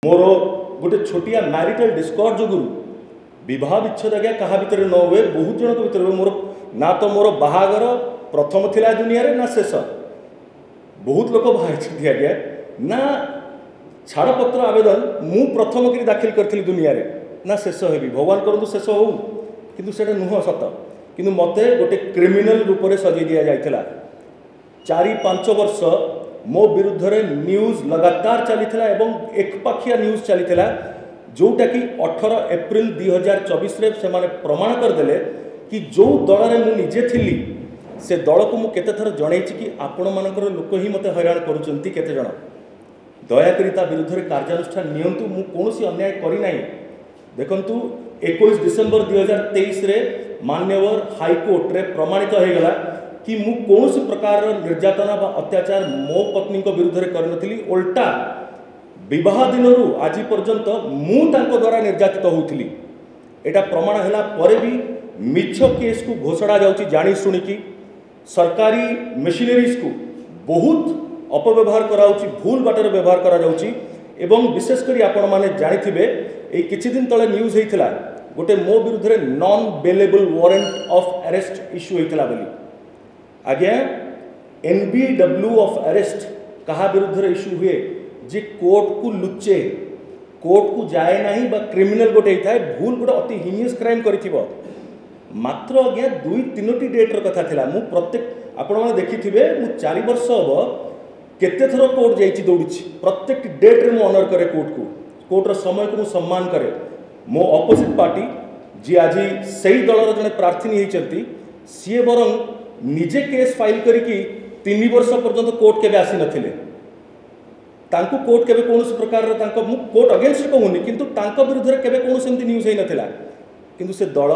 मोर गोटे छोटिया marital Discord जो विवाह विच्छेद आज्ञा क्या भितर न हुए बहुत जन भर मोर ना तो मोर बाहागर प्रथम थिला दुनिया रे ना शेष बहुत लोक बाहर आज्ञा ना छाड़पत्र आवेदन मु प्रथम कर दाखिल करी दुनिया रे ना शेष हेबी भगवान करतु शेष हो किंतु सेटा नुह सत किंतु मते गोटे क्रिमिनल रूप में सजै दि जाइथिला 4-5 वर्ष मो विरुद्ध रे न्यूज लगातार चली एकपाखिया न्यूज चली जोटा कि 18 एप्रिल 2024 रे से माने प्रमाण करदेले कि जो दल रे मु निजे थिली से दल को मु केते थर जणैछि कि आपण मानकर लोक ही मते हैरान करूचंती केते जण दयाकरी ता विरुद्ध रे कार्यानुष्ठान नियंतु मु कोनोसी अन्याय करि नाही। देखंतु 21 डिसेंबर 2023 रे मान्यवर हाईकोर्ट रे प्रमाणित हो गला कि मु कोनोसी प्रकार निर्यातना बा अत्याचार मो पत्नी को विरुद्ध रे करनथिली उल्टा विवाह दिन आज पर्यंत मु तांको द्वारा निर्यातित होउथिली एटा प्रमाण हैला परे भी मिछ केस को घोषणा जाउची जानी सुनिकी सरकारी मशीनरीज को बहुत अपव्यवहार कराउची भूल बाटर व्यवहार करा जाउची एवं विशेषकर आपण माने जानिथिबे ए किछि दिन तळे न्यूज हेइथिला गोटे मो विरुद्ध रे non bailable warrant of arrest issue हेइथिला बोली आज्ञा NBW ऑफ अरेस्ट कहा विरुद्ध रे इश्यू हुए जे कोर्ट को लुचे कोर्ट को जाए नहीं बा क्रिमिनल गोटे थाए भूल गोटे अति हिनियस क्राइम करिथिबो मात्र आज्ञा 2-3टी डेट्र कथा थिला मु प्रत्येक आपण माने देखिथिबे मु 4 वर्ष हबो केते थरो कोर्ट जाइछि दौड़िछि प्रत्येक डेट रे मु ऑनर करे कोर्ट रो समय को मु सम्मान करे मो अपोजिट पार्टी जी आज सही दलर जने प्रार्थी होती सी बरं निजे केस फाइल करिकी 3 वर्ष पर्यंत कोर्ट केबे आसी नथिले तांको कोर्ट केबे कोनोस प्रकार तांको मु कोर्ट अगेंस्ट कहूनी किंतु तांको विरुद्ध रे केबे कोनोस एमती न्यूज हेइ नथिला किंतु से दल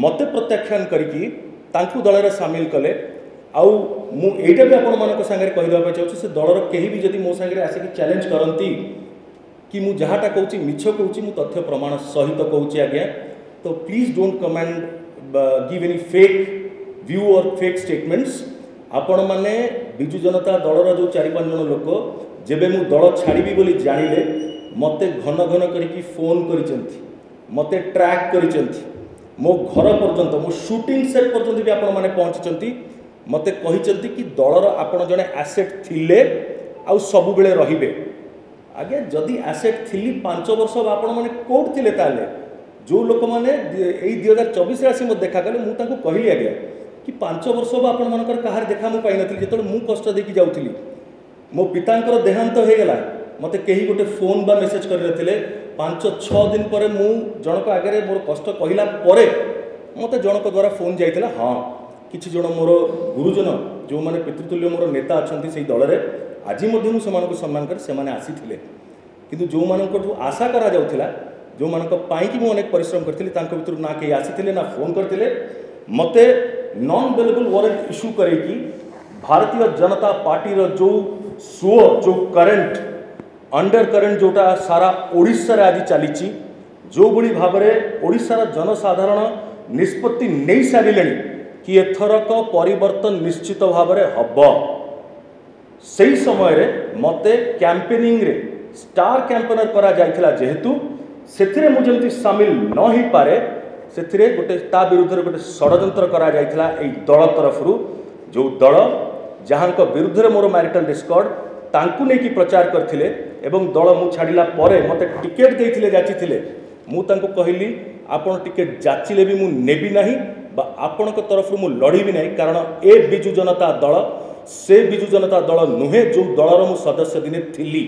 मते प्रत्याख्यान करिकी तांको दल रे शामिल कले आउ मु एटा भी आपण मानक संगे कहि देबा चाहूछी से दलर केही भी जदी मो संगे आसी की चैलेंज करंती कि मु जहाटा कहूची मिछ कहूची मु तथ्य प्रमाण सहित कहूची आज्ञा तो please don't comment give any fake view और फेक स्टेटमेंट्स आपण माने बिजु जनता दलर जो 4-5 जन लोक जेबे मु दल छाड़बी बोली जानिले मते घन घन करिकी फोन करिसेंती मते ट्रैक करिसेंती मो घर पर्यंत मो शूटिंग सेट पर्यंत भी आपण माने पहुंचचंती मते कहिसेंती कि दलर आपण जने एसेट थिले आ सब बेले रहिबे आगे जदि एसेट थिली 5 वर्ष आपण माने कोर्ट थिले ताले जो लोक माने एई 2024 रे आसी मो देखा गले मु तांको कहली आगे कि 5 वर्ष आपण मानकर कहार देखा मु पाई नथिली जेतले मु कष्ट देकी जाउथिली मो पितांकर देहांत हो गला मते कहीं गोटे फोन बा मेसेज कर नथिले 5-6 दिन पर मु जनक आगे मोर कष्ट कहला परे मते जनक द्वारा फोन जाइतिला हाँ किछि जण मोर गुरुजन जो माने पितृतुल्य मोर नेता अछंती सेही दल रे आज मु सेमानकु सम्मान कर सेमाने आसीथिले किंतु जो मानकठु आशा करा जाउथिला जो मानक पाई कि मु अनेक परिश्रम करथिली तांको भितर ना के आसीथिले ना फोन करथिले मते non bailable warrant issue करेकी Bharatiya Janata party रो जो सुओ जो करंट अंडर करंट जोटा सारा ओडिशा रे आज चलीची जो बड़ी भाव में ओडिशा रा जनसाधारण निष्पत्ति नहीं सारे कि एथरक परिवर्तन निश्चित भाव में हब सही समय रे मते कैंपेनिंग रे स्टार कैंपेनर करा जाइथिला जेहेतु सेथिरे मु जेमति शामिल न ही पारे सेथिरे गोटे ता विरुद्ध रे गोटे षडयंत्र करा जाइथिला एई दल तरफरु जो दल जहांक विरुद्ध रे मोर मैरिटल डिस्कॉर्ड तांकु नेकी प्रचार करथिले एवं दल मु छाड़िला परे मते टिकेट देइथिले जाचिथिले मु तांको कहिली आपण टिकेट जाचिले भी मु नेबी नाही बा आपणक तरफरु मु लड़ीबी नाही कारण ए बिजु जनता दल से बिजु जनता दल नुहे जो दलर मु सदस्य दिने थिली।